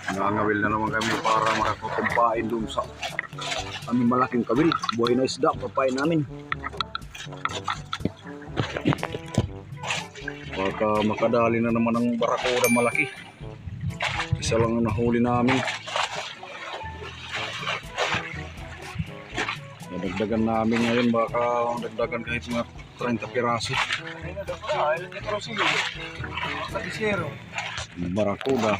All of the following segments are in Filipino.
Nangangawil na naman kami para makakumpain doon sa aming malaking kawil. Buhay na isda, papain namin. Baka makadali na naman ang barakuda malaki. Isa lang ang nahuli namin. Nadagdagan namin ngayon, baka dagdagan kahit mga 30 piraso. Barakuda.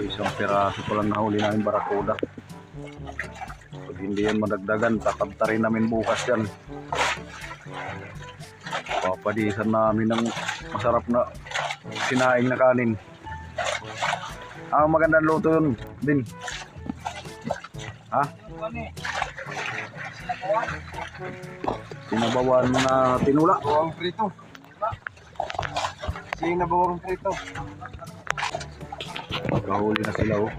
Isang piraso ko lang nahuli namin barakuda. Pag hindi yan madagdagan, tatabtarin namin bukas yan. Papadisan namin ng masarap na sinaing na kanin. Ang magandang luto yun din. Ha? Sinabawan na tinula. Bawang prito. Sinabawang prito. Magkahuli na sila oh.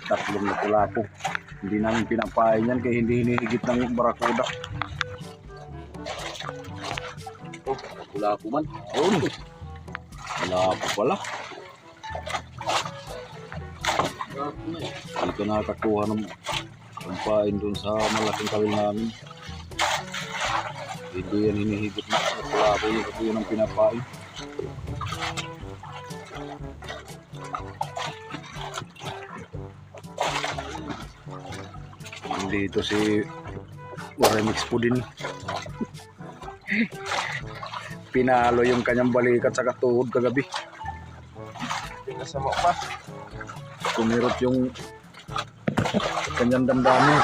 Tatlong na kulapo. Hindi namin pinapain yan kaya hindi hinihigit ng barakuda. Oh, kulapo man. Oh, kulapo pala. Dito nakakakuha ng pampain dun sa malaking kawil namin. Hindi yan hinihigit na kulapo yun ang pinapain. Dito si Remix po din. Pinalo yung kanyang balikat sa katuhod kagabi. Pinasama pa. Kumirot yung kanyang damdamin.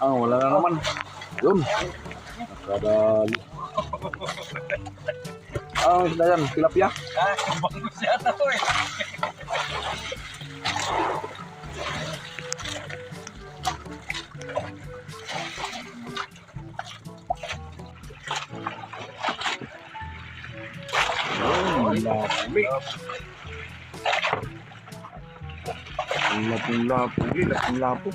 Wala na naman. Yun. Nakadali. Isda yan, tilapia. Bangus yata to eh. Lapu.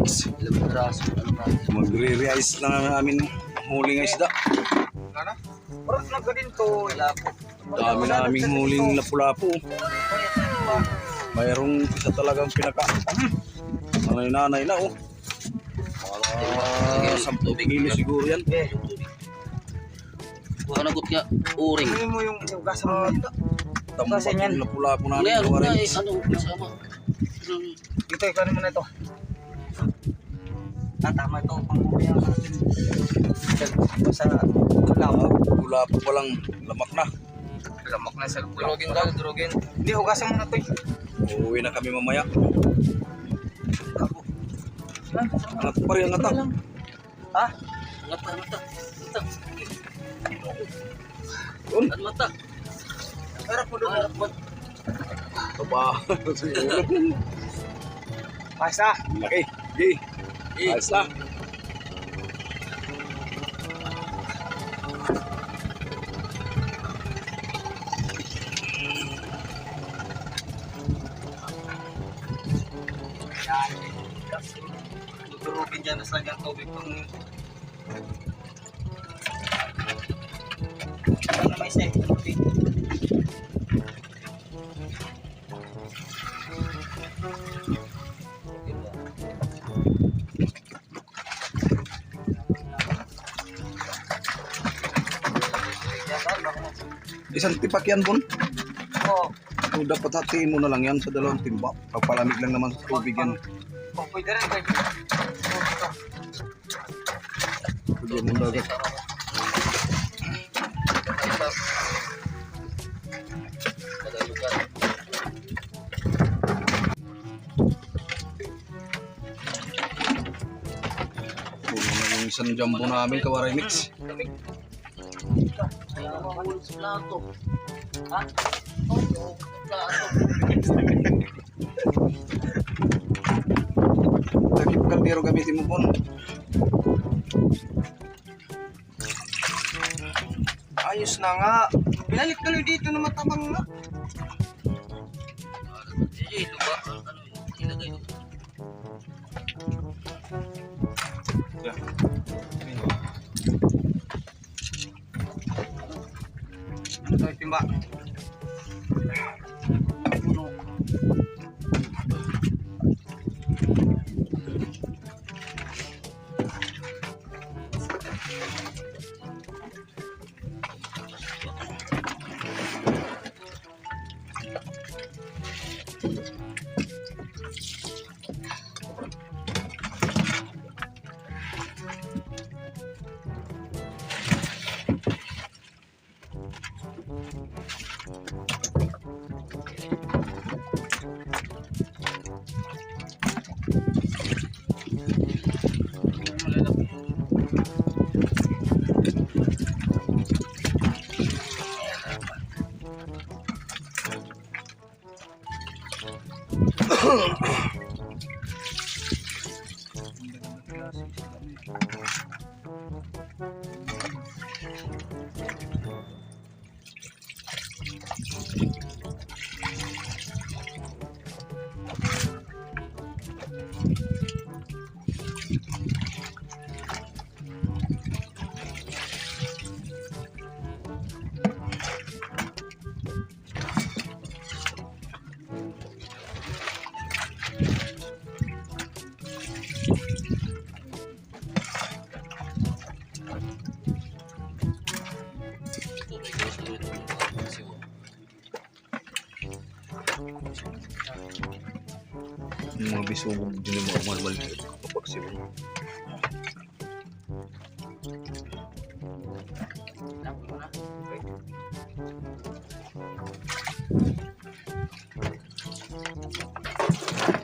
Mix. Magre-realize na namin huling isda. Ano? Parang naga din to. Dami naming huling lapu-lapu. Mayroong isa talagang pinaka. Nanay-nanay na oh. 10 kilo siguro yan. Kuha na ka uring. Ano mo yung hugasan mo ito? Tambak yung lapu-lapu namin. Ano Gawa na rin. ano kasama. Ito, ikanin mo na ito. Tama ito. Pangkuya natin. Sa Lapu-lapu pa lang. Lamak na. lamak na sa lupula. Durugin ka, durugin. Hindi, hugasan mo na ito. Uuwi na kami mamaya. Angat pa rin ang atak. Ha? Ngata. Yun. Ang mata. Harap mo doon. Harap mo. Taba. Basta. Laki. Di. Ayos na. Durugin dyan sa lagyan tubig pang... Ano may isa tubig? Isang tipak yan, Bon. Oo. So, dapat hatiin mo na lang yan sa dalawang timba. Pagpalamig lang naman sa tubig yan. Pwede rin kayo. Pwede mo dagat. Puno na yung isang jumbo namin, Kawaray Mix. Mahulog sa plato. Ha? Plato. Takip kaldero gamitin mo, Bon. Ayos na nga. Pinalik ka dito na matabang na. Ito ba? Ano ilagay dito? Ito yung timba. Yung mga bisugog din yung mga malmal kapag siya.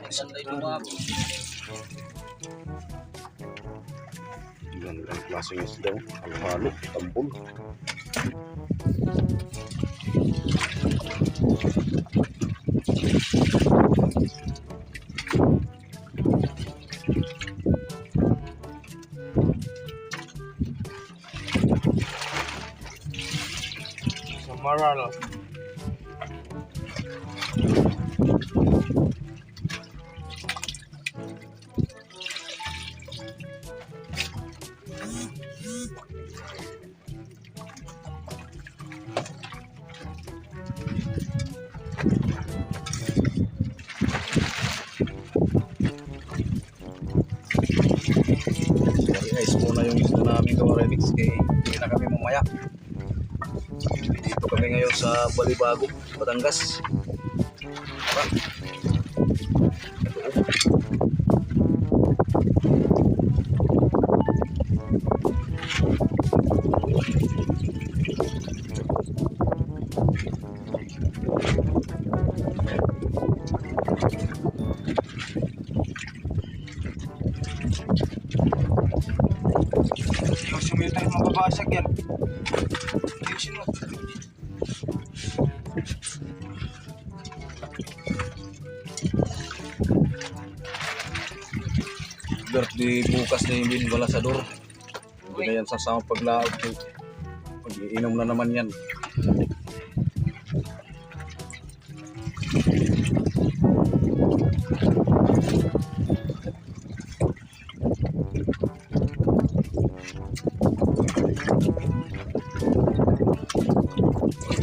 Sanday lumabo. Yan ang klaseng isda. Halo-halo, tambol. Maralo. dito remix kay hindi na kami mamaya. Dito kami ngayon sa Balibago, Batangas. Tara. Ayusin mo yung tayo mababasag yan. Ayusin mo. Birthday bukas ni Bin Balasador. Hindi na yan sasama paglaot. Pag-iinom na naman yan.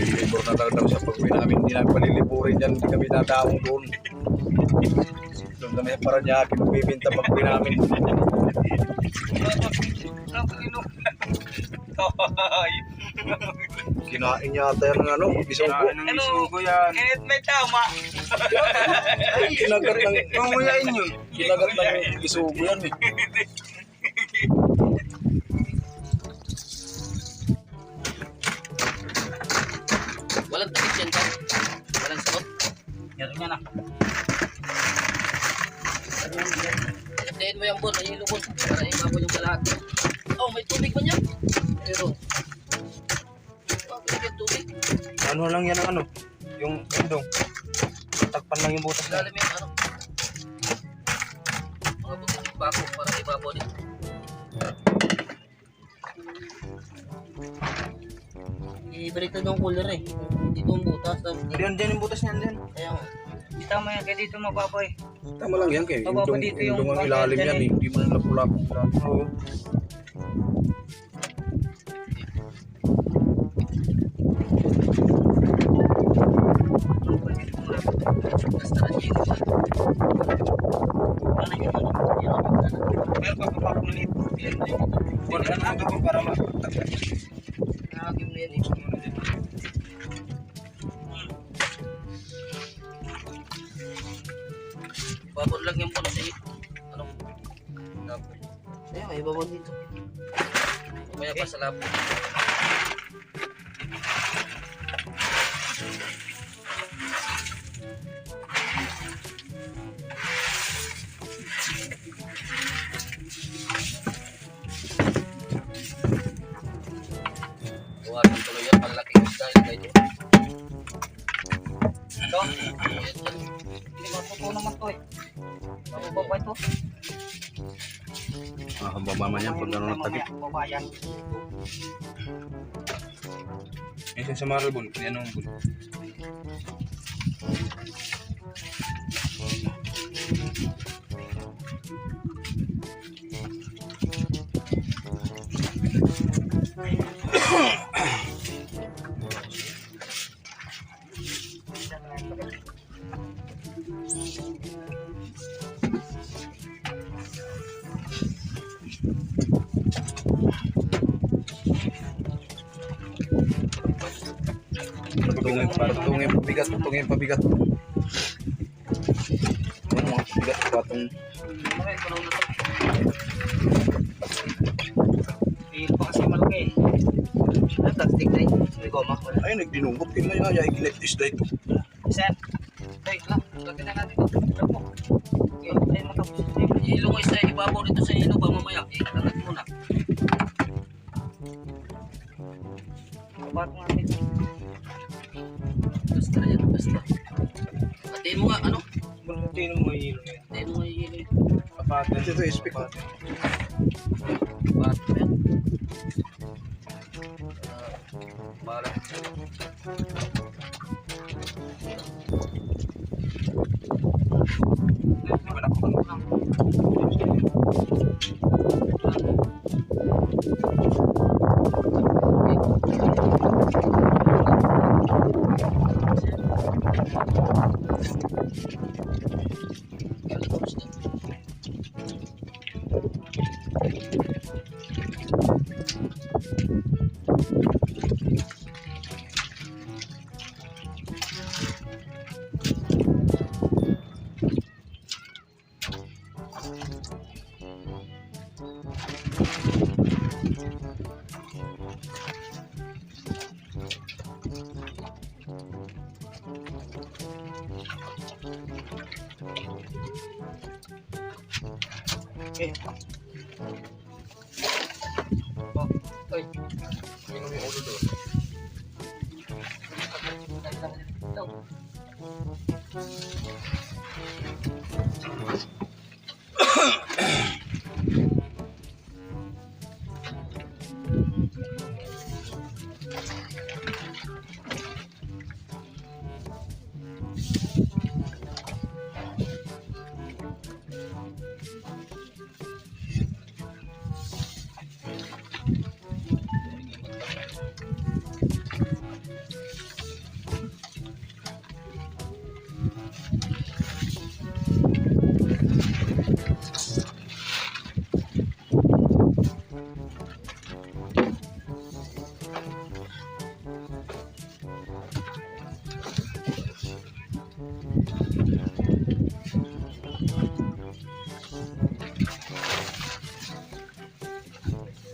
Libur na talaga siya pag namin. Hindi namin paliliburin yan. Hindi kami nadaong doon. Doon kami para niya akin magbibinta pag namin. Kinain yata yan ng ano, bisugo. Bisugo yan. Kahit may tama. Kinagat ng Panguyain yun. kinagat ng bisugo yan eh. Walang takip yan dyan. Walang sakot. Meron yan ah. Hintayin mo yung bon, ay yung lukon. Para ibabaw yung lahat. Oh, may tubig ba niya? Pero, bakit yung tubig? Ano lang yan ang ano? Yung endong. Takpan lang yung butas na. Lalim yung ano. Mga butas yung bako para ibabaw din. Ibalik na yung cooler eh. Dito ang butas. Diyan yung butas niyan din. Kaya nga. Di tama yan, kaya dito mababa eh. Tama lang yan kay Mababa yung dito yung ang ilalim yan eh. Hindi man lapulapong ilalim. Oo. Basta na dito. Ano yun? Pero papapapong ulit. Wala na ang gawin para matakpan. Nakagim na yan eh. Babon lang yung bono sa ano? Lapon. Ayun, may babon dito. Mamaya pa sa lapon. Huwagin tuloy yan, malalaking isda yun kayo. Ito? Ayan, yan. Hindi matuto naman to eh. Mababa ito. Ang baba man yan pag ano nagtagip. Mababa yan. Minsan sa Marlbon, yan ang bun. Tungin pabigat, tungin pabigat. Ano mga pabigat patong Okay, puno na to. Feel pa kasi malaki eh. Ay, plastic na yun. May goma. ay nagdinunggot kin may ay gilet isda ito. Sir, Ay, lang. Lagyan na natin ito. Tapo. Yun, ay matapos. Ilungoy sa ibabaw dito sa ilo ba mamaya? Ikangat muna. kabat natin. Basta na yan, basta. Atiin mo nga, ano? Buntin mo may hilo yan. Atiin mo nga yung ilo. Kapatan. Ito ispik. Bato yan. Balat. Wala ko lang. Okay. Oh, ay. Yung ulo doon. Ito.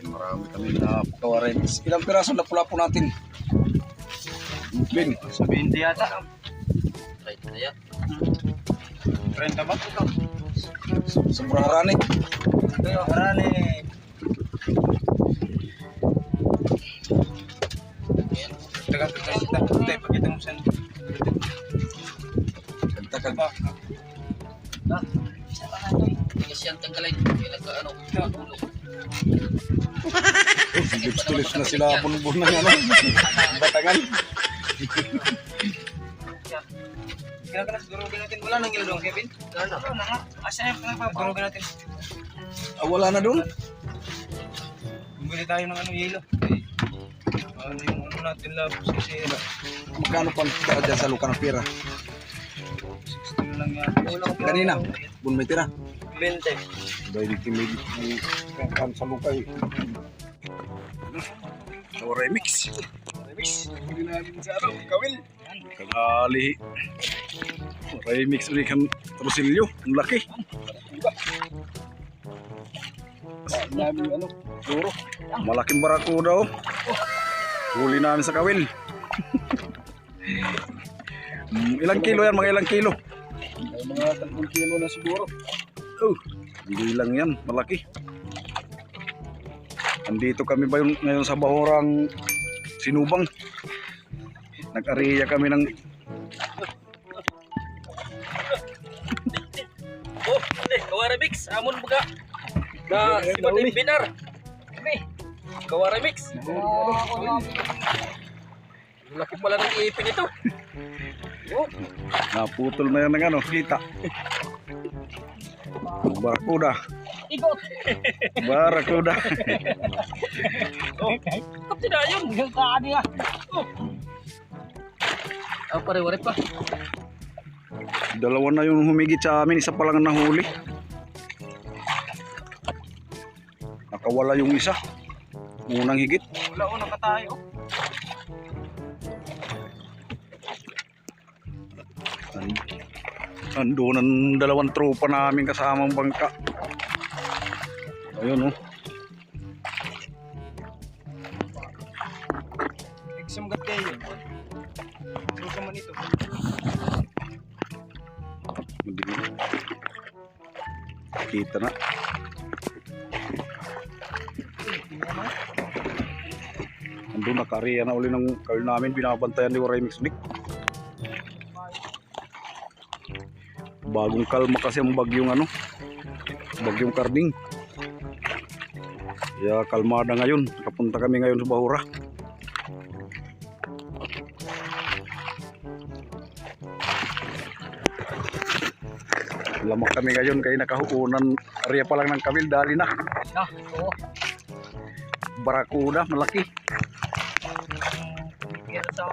Marami kami na kawaremis. Ilang piraso na pula po natin? Bin. Sabihin di yata. Right na yan. 30 ba? Ito. Sobrang harani. Ito, marami. Ayan. Tagal kita kita. Hindi, pakita mo saan. Kagtakan. Tingis yan tanggalin. Kaya nagka-ano. Ulo. Tulis na sila punubun ng ano. Batangan. Kaya durugin natin. Wala nang gilodong, Kevin. Wala na nga. Asa yung durugin natin. Wala na doon. Bumili tayo ng ano, yelo. Ano yung ano natin labos kasi Magkano pa tira dyan sa luka ng pira? 16 lang yan. Kanina, bun may tira. 20. Dahil kimig kan sa luka eh. Remix. Remix. Hindi namin sa ano, kawil. Kagali. Remix ulit kan Rosilio. Ang laki. Namin ano, duro. Malaking barakuda oh. Huli namin sa kawil. Ilang kilo yan? Mga ilang kilo? Ay, mga 3 kilo na siguro. Oh, hindi lang yan. Malaki. Andito kami ba ngayon sa Bahurang Sinubang. Nag-ariya kami ng... Oh, hindi. Kawaremix. Amon baga. Da, sibat binar. Kawaremix. Laki pala ng ipin ito. Oh. Naputol na yan ng ano, kita. Barakuda. Ikot. Barakuda. Oh, kapti na yun. Gagkaan niya. Oh. Ah, pare-wari pa. Dalawa na yung humigit sa amin, isa pa lang ang nahuli. Nakawala yung isa. Unang higit. Wala o, nakatayo. Andun ang dalawang tropa namin kasamang bangka. Ayun oh. Nagsamgat kayo. Sino ka man ito? Kita na. Andun nakariya na uli ng kawil namin. Binabantayan ni Remix Nick. Bagong kalma kasi ang bagyong ano, bagyong Karding. Kaya kalmada ngayon. Nakapunta kami ngayon sa Bahura. Lamak kami ngayon kaya nakahuunan. Area pa lang ng kawil, dali na. Oh. Barakuda, malaki. Yan sa